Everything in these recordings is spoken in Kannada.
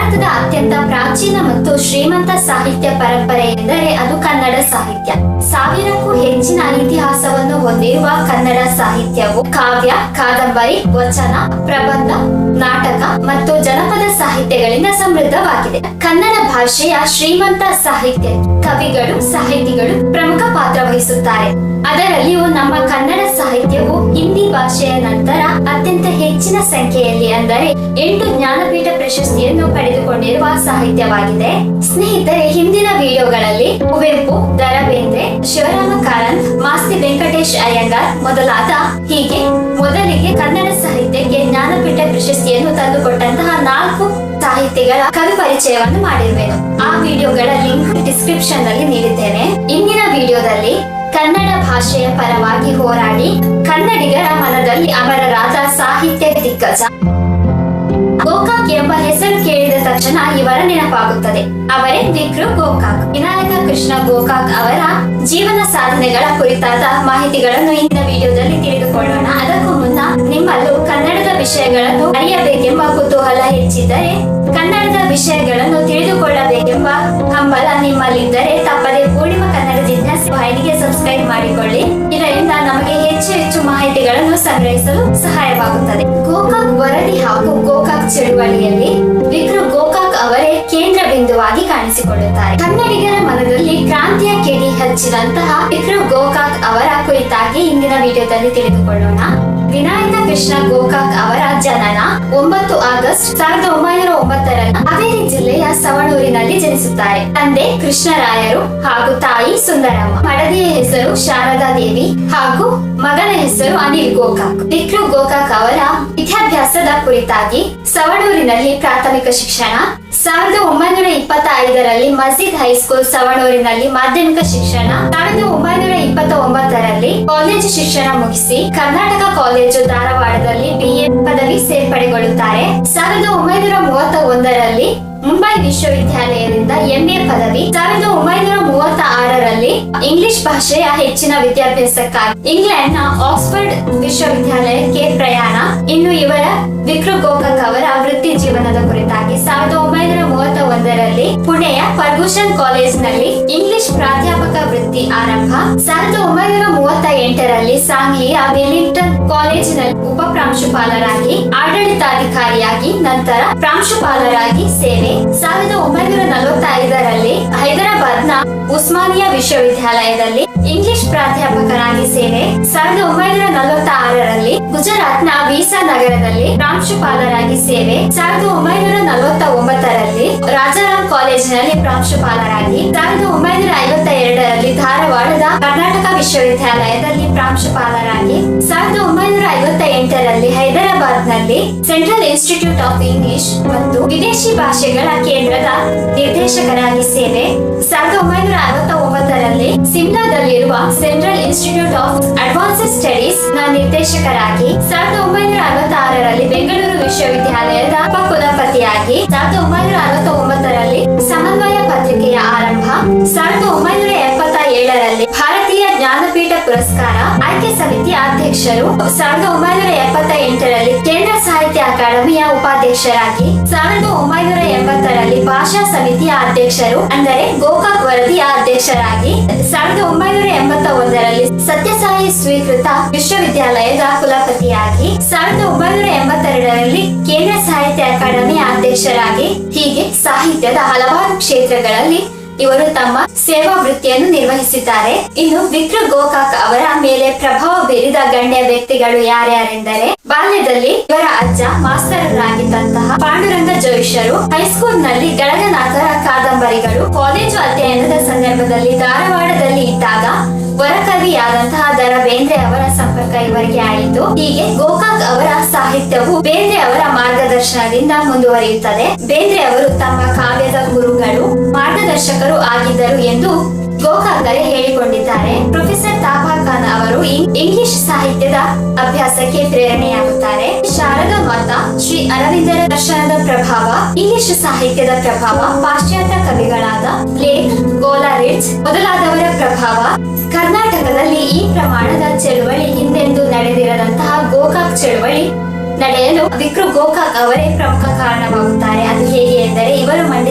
ಭಾರತದ ಅತ್ಯಂತ ಪ್ರಾಚೀನ ಮತ್ತು ಶ್ರೀಮಂತ ಸಾಹಿತ್ಯ ಪರಂಪರೆ ಎಂದರೆ ಅದು ಕನ್ನಡ ಸಾಹಿತ್ಯ. ಸಾವಿರಕ್ಕೂ ಹೆಚ್ಚಿನ ಇತಿಹಾಸವನ್ನು ಹೊಂದಿರುವ ಕನ್ನಡ ಸಾಹಿತ್ಯವು ಕಾವ್ಯ, ಕಾದಂಬರಿ, ವಚನ, ಪ್ರಬಂಧ, ನಾಟಕ ಮತ್ತು ಜನಪದ ಸಾಹಿತ್ಯಗಳಿಂದ ಸಮೃದ್ಧವಾಗಿದೆ. ಕನ್ನಡ ಭಾಷೆಯ ಶ್ರೀಮಂತ ಸಾಹಿತ್ಯ ಕವಿಗಳು, ಸಾಹಿತಿಗಳು ಪ್ರಮುಖ ಪಾತ್ರ ವಹಿಸುತ್ತಾರೆ. ಅದರಲ್ಲಿಯೂ ನಮ್ಮ ಕನ್ನಡ ಸಾಹಿತ್ಯವು ಹಿಂದಿ ಭಾಷೆಯ ನಂತರ ಅತ್ಯಂತ ಹೆಚ್ಚಿನ ಸಂಖ್ಯೆಯಲ್ಲಿ ಅಂದರೆ 8 ಜ್ಞಾನಪೀಠ ಪ್ರಶಸ್ತಿಯನ್ನು ಪಡೆದುಕೊಂಡಿರುವ ಸಾಹಿತ್ಯವಾಗಿದೆ. ಸ್ನೇಹಿತರೆ, ಹಿಂದಿನ ವಿಡಿಯೋಗಳಲ್ಲಿ ಕುವೆಂಪು, ದ ರಾ ಬೇಂದ್ರೆ, ಶಿವರಾಮ ಕಾರಂತ್, ಮಾಸ್ತಿ ವೆಂಕಟೇಶ್ ಅಯ್ಯಂಗಾರ್ ಮೊದಲಾದ ಹೀಗೆ ಮೊದಲಿಗೆ ಕನ್ನಡ ಸಾಹಿತ್ಯಕ್ಕೆ ಜ್ಞಾನಪೀಠ ಪ್ರಶಸ್ತಿಯನ್ನು ತಂದುಕೊಟ್ಟಂತಹ 4 ಸಾಹಿತಿಗಳ ಕವಿ ಪರಿಚಯವನ್ನು ಮಾಡಿರುವೆನು. ಆ ವಿಡಿಯೋಗಳ ಲಿಂಕ್ ಡಿಸ್ಕ್ರಿಪ್ಷನ್ ನಲ್ಲಿ ನೀಡಿದ್ದೇನೆ. ಇಂದಿನ ವಿಡಿಯೋದಲ್ಲಿ ಕನ್ನಡ ಭಾಷೆಯ ಪರವಾಗಿ ಹೋರಾಡಿ ಕನ್ನಡಿಗರ ಮನದಲ್ಲಿ ಅಮರರಾದ ಸಾಹಿತ್ಯ ದಿಗ್ಗಜ ಗೋಕಾಕ್ ಎಂಬ ಹೆಸರು ಕೇಳಿದ ತಕ್ಷಣ ಇವರ ನೆನಪಾಗುತ್ತದೆ. ಅವರೇ ವಿಕ್ರು ಗೋಕಾಕ್. ವಿನಾಯಕ ಕೃಷ್ಣ ಗೋಕಾಕ್ ಅವರ ಜೀವನ ಸಾಧನೆಗಳ ಕುರಿತಾದ ಮಾಹಿತಿಗಳನ್ನು ಇಂದಿನ ವಿಡಿಯೋದಲ್ಲಿ ತಿಳಿದುಕೊಳ್ಳೋಣ. ಅದಕ್ಕೂ ಮುನ್ನ ನಿಮ್ಮಲ್ಲೂ ಕನ್ನಡದ ವಿಷಯಗಳನ್ನು ಅರಿಯಬೇಕೆಂಬ ಕುತೂಹಲ ಹೆಚ್ಚಿದ್ದರೆ, ಕನ್ನಡದ ವಿಷಯಗಳನ್ನು ತಿಳಿದುಕೊಳ್ಳಬೇಕೆಂಬ ಹಂಬಲ ನಿಮ್ಮಲ್ಲಿದ್ದರೆ ತಪ್ಪದೆ ಪೂರ್ಣಿಮಾ ಕನ್ನಡ ಜಿಜ್ಞಾಸೆ ವಾಹಿನಿಗೆ ಸಬ್ಸ್ಕ್ರೈಬ್ ಮಾಡಿಕೊಳ್ಳಿ. ಇದರಿಂದ ನಮಗೆ ಹೆಚ್ಚು ಮಾಹಿತಿಗಳನ್ನು ಸಂಗ್ರಹಿಸಲು ಸಹಾಯವಾಗುತ್ತದೆ. ಗೋಕಾಕ್ ವರದಿ ಹಾಗೂ ಗೋಕಾಕ್ ಚಳುವಳಿಯಲ್ಲಿ ವಿಕ್ರು ಗೋಕಾಕ್ ಅವರೇ ಕೇಂದ್ರ ಬಿಂದುವಾಗಿ ಕಾಣಿಸಿಕೊಳ್ಳುತ್ತಾರೆ. ಕನ್ನಡಿಗರ ಮನದಲ್ಲಿ ಕ್ರಾಂತಿಯ ಕಿಡಿ ಹಚ್ಚಿದಂತಹ ವಿಕ್ರು ಗೋಕಾಕ್ ಅವರ ಕುರಿತಾಗಿ ಇಂದಿನ ವಿಡಿಯೋದಲ್ಲಿ ತಿಳಿದುಕೊಳ್ಳೋಣ. ವಿನಾಯಕ ಕೃಷ್ಣ ಗೋಕಾಕ್ ಅವರ ಜನನ 9 ಆಗಸ್ಟ್ 1909 ಹಾವೇರಿ ಜಿಲ್ಲೆಯ ಸವಣೂರಿನಲ್ಲಿ ಜನಿಸುತ್ತಾರೆ. ತಂದೆ ಕೃಷ್ಣರಾಯರು ಹಾಗೂ ತಾಯಿ ಸುಂದರಮ್ಮ. ಮಡದಿಯ ಹೆಸರು ಶಾರದಾ ದೇವಿ ಹಾಗೂ ಮಗನ ಹೆಸರು ಅನಿಲ್ ಗೋಕಾಕ್. ವಿಕ್ರು ಗೋಕಾಕ್ ಅವರ ವಿದ್ಯಾಭ್ಯಾಸದ ಕುರಿತಾಗಿ ಸವಣೂರಿನಲ್ಲಿ ಪ್ರಾಥಮಿಕ ಶಿಕ್ಷಣ, 1925ರಲ್ಲಿ ಮಸ್ಜಿದ್ ಹೈಸ್ಕೂಲ್ ಸವಣೂರಿನಲ್ಲಿ ಮಾಧ್ಯಮಿಕ ಶಿಕ್ಷಣ, 1929ರಲ್ಲಿ ಕಾಲೇಜು ಶಿಕ್ಷಣ ಮುಗಿಸಿ ಕರ್ನಾಟಕ ಕಾಲೇಜು ಧಾರವಾಡದಲ್ಲಿ BA ಪದವಿ ಸೇರ್ಪಡೆಗೊಳ್ಳುತ್ತಾರೆ. 1931ರಲ್ಲಿ ಮುಂಬೈ ವಿಶ್ವವಿದ್ಯಾಲಯದಿಂದ MA ಪದವಿ, 1936ರಲ್ಲಿ ಇಂಗ್ಲಿಷ್ ಭಾಷೆಯ ಹೆಚ್ಚಿನ ವಿದ್ಯಾಭ್ಯಾಸಕ್ಕಾಗಿ ಇಂಗ್ಲೆಂಡ್ ನ ಆಕ್ಸ್ಫರ್ಡ್ ವಿಶ್ವವಿದ್ಯಾಲಯಕ್ಕೆ ಪ್ರಯಾಣ. ಇನ್ನು ಇವರ ವಿಕ್ರು ಗೋಕಾಕ್ ಅವರ ವೃತ್ತಿ ಜೀವನದ ಕುರಿತಾಗಿ 1931ರಲ್ಲಿ ಪುಣೆಯ ಫರ್ಗೂಸನ್ ಕಾಲೇಜಿನಲ್ಲಿ ಇಂಗ್ಲಿಷ್ ಪ್ರಾಧ್ಯಾಪಕ ವೃತ್ತಿ ಆರಂಭ, 1938ರಲ್ಲಿ ಸಾಂಗ್ಲಿಯ ವೆಲ್ಲಿಂಗ್ಟನ್ ಕಾಲೇಜಿನಲ್ಲಿ ಉಪ ಪ್ರಾಂಶುಪಾಲರಾಗಿ, ಆಡಳಿತಾಧಿಕಾರಿಯಾಗಿ, ನಂತರ ಪ್ರಾಂಶುಪಾಲರಾಗಿ ಸೇವೆ, 1945ರಲ್ಲಿ ಹೈದರಾಬಾದ್ನ ಉಸ್ಮಾನಿಯಾ ವಿಶ್ವವಿದ್ಯಾಲಯದಲ್ಲಿ ಇಂಗ್ಲಿಷ್ ಪ್ರಾಧ್ಯಾಪಕರಾಗಿ ಸೇವೆ, 1946ರಲ್ಲಿ ಗುಜರಾತ್ನ ವೀಸಾ ನಗರದಲ್ಲಿ ಪ್ರಾಂಶುಪಾಲರಾಗಿ ಸೇವೆ, 1949ರಲ್ಲಿ ರಾಜಾರಾಮ್ ಕಾಲೇಜಿನಲ್ಲಿ ಪ್ರಾಂಶುಪಾಲರಾಗಿ, 1952ರಲ್ಲಿ ಧಾರವಾಡದ ಕರ್ನಾಟಕ ವಿಶ್ವವಿದ್ಯಾಲಯದಲ್ಲಿ ಪ್ರಾಂಶುಪಾಲರಾಗಿ, 1958ರಲ್ಲಿ ಹೈದರಾಬಾದ್ನಲ್ಲಿ ಸೆಂಟ್ರಲ್ ಇನ್ಸ್ಟಿಟ್ಯೂಟ್ ಆಫ್ ಇಂಗ್ಲಿಷ್ ಮತ್ತು ವಿದೇಶಿ ಭಾಷೆಗಳ ಕೇಂದ್ರದ ನಿರ್ದೇಶಕರಾಗಿ ಸೇವೆ, 1969ರಲ್ಲಿ ಸಿಮ್ಲಾದಲ್ಲಿರುವ central institute of advanced studies ನ ನಿರ್ದೇಶಕರಾಗಿ, 1966ರಲ್ಲಿ ಬೆಂಗಳೂರು ವಿಶ್ವವಿದ್ಯಾಲಯದ ಉಪಕುಲಪತಿಯಾಗಿ, 1969ರಲ್ಲಿ ಸಮನ್ವಯ ಪತ್ರಿಕೆಯ ಆರಂಭ, 1977ರಲ್ಲಿ ಭಾರತೀಯ ಜ್ಞಾನಪೀಠ ಪುರಸ್ಕಾರ ಆಯ್ಕೆ ಸಮಿತಿಯ ಅಧ್ಯಕ್ಷರು, 1978ರಲ್ಲಿ ಕೇಂದ್ರ ಸಾಹಿತ್ಯ ಅಕಾಡೆಮಿಯ ಉಪಾಧ್ಯಕ್ಷರಾಗಿ, 1980ರಲ್ಲಿ ಭಾಷಾ ಸಮಿತಿಯ ಅಧ್ಯಕ್ಷರು ಅಂದರೆ ಗೋಕಾಕ್ ವರದಿಯ ಅಧ್ಯಕ್ಷರಾಗಿ, 1981ರಲ್ಲಿ ಸತ್ಯಸಾಯಿ ಸ್ವೀಕೃತ ವಿಶ್ವವಿದ್ಯಾಲಯದ ಕುಲಪತಿಯಾಗಿ, 1982ರಲ್ಲಿ ಕೇಂದ್ರ ಸಾಹಿತ್ಯ ಅಕಾಡೆಮಿಯ ಅಧ್ಯಕ್ಷರಾಗಿ, ಹೀಗೆ ಸಾಹಿತ್ಯದ ಹಲವಾರು ಕ್ಷೇತ್ರಗಳಲ್ಲಿ ಇವರು ತಮ್ಮ ಸೇವಾ ವೃತ್ತಿಯನ್ನು ನಿರ್ವಹಿಸಿದ್ದಾರೆ. ಇನ್ನು ವಿಕ್ರು ಗೋಕಾಕ್ ಅವರ ಮೇಲೆ ಪ್ರಭಾವ ಬೀರಿದ ಗಣ್ಯ ವ್ಯಕ್ತಿಗಳು ಯಾರ್ಯಾರೆಂದರೆ, ಬಾಲ್ಯದಲ್ಲಿ ಇವರ ಅಜ್ಜ ಮಾಸ್ತರರಾಗಿದ್ದಂತಹ ಪಾಂಡುರಂಗ ಜೋಯಿಸರು, ಹೈಸ್ಕೂಲ್ ನಲ್ಲಿ ಗಳಗನಾಥರ ಕಾದಂಬರಿಗಳು, ಕಾಲೇಜು ಅಧ್ಯಯನದ ಸಂದರ್ಭದಲ್ಲಿ ಧಾರವಾಡದಲ್ಲಿ ಇದ್ದಾಗ ವರಕವಿಯಾದಂತಹ ದ ರಾ ಬೇಂದ್ರೆ ಅವರ ಸಂಪರ್ಕ ಇವರಿಗೆ ಆಯಿತು. ಹೀಗೆ ಗೋಕಾಕ್ ಅವರ ಸಾಹಿತ್ಯವು ಬೇಂದ್ರೆ ಅವರ ಮಾರ್ಗದರ್ಶನದಿಂದ ಮುಂದುವರಿಯುತ್ತದೆ. ಬೇಂದ್ರೆ ಅವರು ತಮ್ಮ ಕಾವ್ಯದ ಗುರುಗಳು, ಮಾರ್ಗದರ್ಶಕರು ಆಗಿದ್ದರು ಎಂದು ಗೋಕಾಕರೇ ಹೇಳಿಕೊಂಡಿದ್ದಾರೆ. ಪ್ರೊಫೆಸರ್ ತಾಪಾ ಖಾನ್ ಅವರು ಇಂಗ್ಲಿಷ್ ಸಾಹಿತ್ಯದ ಅಭ್ಯಾಸಕ್ಕೆ ಪ್ರೇರಣೆಯಾಗುತ್ತಾರೆ. ಶಾರದಾ ಮಾತಾ, ಶ್ರೀ ಅರವಿಂದರ ದರ್ಶನದ ಪ್ರಭಾವ, ಇಂಗ್ಲಿಷ್ ಸಾಹಿತ್ಯದ ಪ್ರಭಾವ, ಪಾಶ್ಚಾತ್ಯ ಕವಿಗಳಾದ ಬ್ಲೇಕ್, ಕೋಲಾರಿಡ್ಜ್ ಮೊದಲಾದವರ ಪ್ರಭಾವ, ಕರ್ನಾಟಕದಲ್ಲಿ ಈ ಪ್ರಮಾಣದ ಚಳುವಳಿ ಹಿಂದೆಂದೂ ನಡೆದಿರದಂತಹ ಗೋಕಾಕ್ ಚಳುವಳಿ ನಡೆಯಲು ವಿಕ್ರು ಗೋಕಾಕ್ ಅವರೇ ಪ್ರಮುಖ ಕಾರಣವಾಗುತ್ತಾರೆ. ಅದು ಹೇಗೆ ಎಂದರೆ,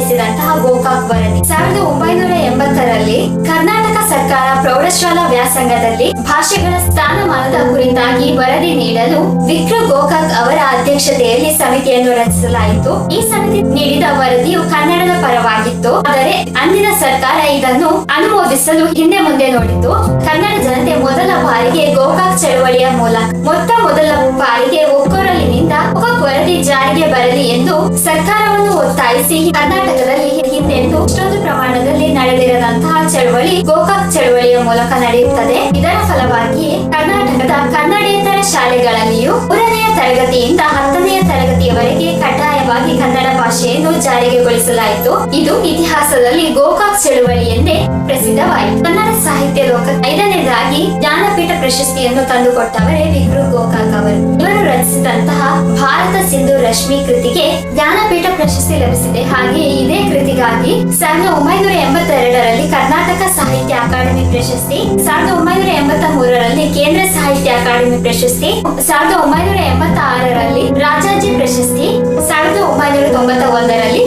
ನಡೆಸಿದಂತಹ ಗೋಕಾಕ್ ವರದಿ. 1980ರಲ್ಲಿ ಕರ್ನಾಟಕ ಸರ್ಕಾರ ಪ್ರೌಢಶಾಲಾ ವ್ಯಾಸಂಗದಲ್ಲಿ ಭಾಷೆಗಳ ಸ್ಥಾನಮಾನದ ಕುರಿತಾಗಿ ವರದಿ ನೀಡಲು ವಿಕ್ರು ಗೋಕಾಕ್ ಅವರ ಅಧ್ಯಕ್ಷತೆಯಲ್ಲಿ ಸಮಿತಿಯನ್ನು ರಚಿಸಲಾಯಿತು. ಈ ಸಮಿತಿ ನೀಡಿದ ವರದಿಯು ಕನ್ನಡದ ಪರವಾಗಿತ್ತು. ಆದರೆ ಅಂದಿನ ಸರ್ಕಾರ ಇದನ್ನು ಅನುಮೋದಿಸಲು ಹಿಂದೆ ಮುಂದೆ ನೋಡಿತು. ಕನ್ನಡ ಜನತೆ ಮೊದಲ ಬಾರಿಗೆ ಗೋಕಾಕ್ ಚಳವಳಿಯ ಮೂಲಕ ಮೊದಲ ಬಾರಿಗೆ ಒಕ್ಕೊರಲಿನಿಂದ ಗೋಕಾಕ್ ವರದಿ ಜಾರಿಗೆ ಬರಲಿ ಎಂದು ಸರ್ಕಾರವನ್ನು ಒತ್ತಾಯಿಸಿ ಕರ್ನಾಟಕದಲ್ಲಿ ಹಿಂದೆಂದೂ ಇಷ್ಟೊಂದು ಪ್ರಮಾಣದಲ್ಲಿ ನಡೆದಿರದಂತಹ ಚಳವಳಿ ಗೋಕಾಕ್ ಚಳವಳಿಯ ಮೂಲಕ ನಡೆಯುತ್ತದೆ. ಇದರ ಫಲವಾಗಿ ಕರ್ನಾಟಕದ ಕನ್ನಡೇತರ ಶಾಲೆಗಳಲ್ಲಿಯೂ 3ನೆಯ ತರಗತಿಯಿಂದ 10ನೆಯ ತರಗತಿಯವರೆಗೆ ಕಡ್ಡಾಯವಾಗಿ ಕನ್ನಡ ಭಾಷೆಯನ್ನು ಜಾರಿಗೆಗೊಳಿಸಲಾಯಿತು. ಇದು ಇತಿಹಾಸದಲ್ಲಿ ಗೋಕಾಕ್ ಚಳವಳಿ ಎಂದೇ ಪ್ರಸಿದ್ಧವಾಯಿತು. ಕನ್ನಡ ಸಾಹಿತ್ಯ ಲೋಕ 5ನೇದಾಗಿ ಜ್ಞಾನಪೀಠ ಪ್ರಶಸ್ತಿಯನ್ನು ತಂದುಕೊಟ್ಟವರೇ ವಿಕ್ರು ಗೋಕಾಕ್ ಅವರು. ಇವರು ರಚಿಸಿದಂತಹ ಭಾರತ ಸಿಂಧು ರಶ್ಮಿ ಕೃತಿಗೆ ಜ್ಞಾನಪೀಠ ಪ್ರಶಸ್ತಿ ಲಭಿಸಿದೆ. ಹಾಗೆಯೇ ಇದೇ ಕೃತಿಗಾಗಿ 1982ರಲ್ಲಿ ಕರ್ನಾಟಕ ಸಾಹಿತ್ಯ ಅಕಾಡೆಮಿ ಪ್ರಶಸ್ತಿ, 1983ರಲ್ಲಿ ಕೇಂದ್ರ ಸಾಹಿತ್ಯ ಅಕಾಡೆಮಿ ಪ್ರಶಸ್ತಿ, 1986ರಲ್ಲಿ ರಾಜಾಜಿ ಪ್ರಶಸ್ತಿ, 1991ರಲ್ಲಿ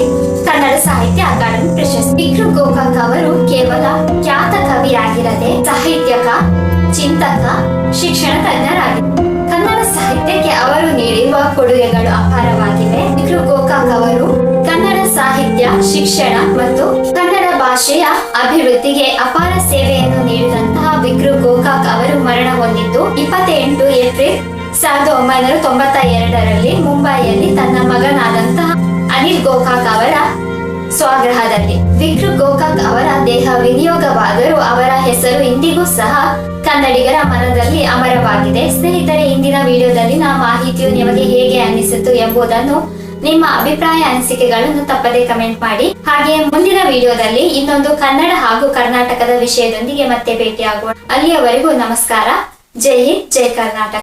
ಕನ್ನಡ ಸಾಹಿತ್ಯ ಅಕಾಡೆಮಿ ಪ್ರಶಸ್ತಿ. ವಿಕ್ರು ಗೋಕಾಕ್ ಅವರು ಕೇವಲ ಖ್ಯಾತ ಕವಿಯಾಗಿರದೆ ಸಾಹಿತ್ಯಕ, ಚಿಂತಕ, ಶಿಕ್ಷಣ ತಜ್ಞರಾಗಿದ್ದರು. ಕನ್ನಡ ಸಾಹಿತ್ಯಕ್ಕೆ ಅವರು ನೀಡಿರುವ ಕೊಡುಗೆಗಳು ಅಪಾರವಾಗಿವೆ. ವಿಕ್ರು ಗೋಕಾಕ್ ಅವರು ಕನ್ನಡ ಸಾಹಿತ್ಯ, ಶಿಕ್ಷಣ ಮತ್ತು ಕನ್ನಡ ಭಾಷೆಯ ಅಭಿವೃದ್ಧಿಗೆ ಅಪಾರ ಸೇವೆಯನ್ನು ನೀಡಿದಂತಹ ವಿಕ್ರು ಗೋಕಾಕ್ ಅವರು ಮರಣ ಹೊಂದಿದ್ದು 28 ಏಪ್ರಿಲ್ 1992ರಲ್ಲಿ ಮುಂಬಯಿಯಲ್ಲಿ ತನ್ನ ಮಗನಾದಂತಹ ಅನಿಲ್ ಗೋಕಾಕ್ ಅವರ ಸ್ವಗೃಹದಲ್ಲಿ. ವಿಕ್ರು ಗೋಕಾಕ್ ಅವರ ದೇಹ ವಿನಿಯೋಗವಾದರೂ ಅವರ ಹೆಸರು ಇಂದಿಗೂ ಸಹ ಕನ್ನಡಿಗರ ಮನದಲ್ಲಿ ಅಮರವಾಗಿದೆ. ಸ್ನೇಹಿತರೆ, ಇಂದಿನ ವಿಡಿಯೋದಲ್ಲಿನ ಮಾಹಿತಿಯು ನಿಮಗೆ ಹೇಗೆ ಅನಿಸಿತು ಎಂಬುದನ್ನು ನಿಮ್ಮ ಅಭಿಪ್ರಾಯ ಅನಿಸಿಕೆಗಳನ್ನು ತಪ್ಪದೇ ಕಮೆಂಟ್ ಮಾಡಿ. ಹಾಗೆಯೇ ಮುಂದಿನ ವಿಡಿಯೋದಲ್ಲಿ ಇನ್ನೊಂದು ಕನ್ನಡ ಹಾಗೂ ಕರ್ನಾಟಕದ ವಿಷಯದೊಂದಿಗೆ ಮತ್ತೆ ಭೇಟಿಯಾಗೋಣ. ಅಲ್ಲಿಯವರೆಗೂ ನಮಸ್ಕಾರ. ಜೈ ಹಿಂದ್, ಜೈ ಕರ್ನಾಟಕ.